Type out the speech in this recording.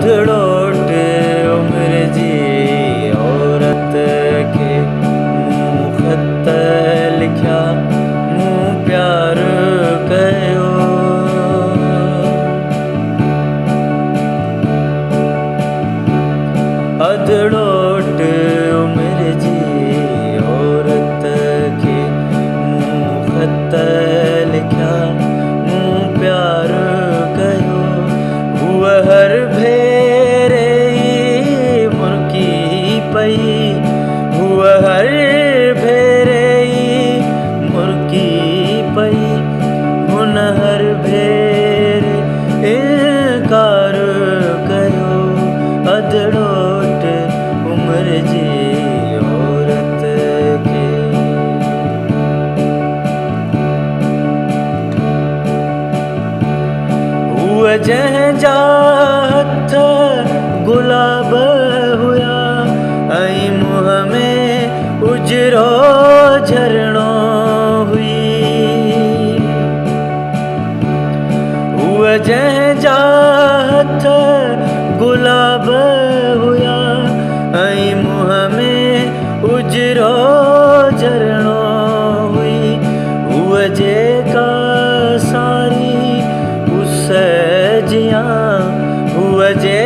अधड़ोट उम्र जी औरत के मुँह खत लिखा मुँह प्यार कयो। अधड़ोट उम्र जी औरत के मुँह खत लिखा मुँह प्यार कयो। हुआ हर भेरे मुर्की पई हुआ हर भेरे मुर्की पई हुन हर भेरे इनकार कयो। अधड़ोट उम्र जी औरत के हुआ जंहिंजा हथ गुलाब हुया ऐं मुंहं में उजरो झरणो हुई। हुआ जंहिंजा हथ गुलाब हुया ऐं मुंहं में उजरो झरणो हुई। हुआ जेका सारी उस जियां हुआ जे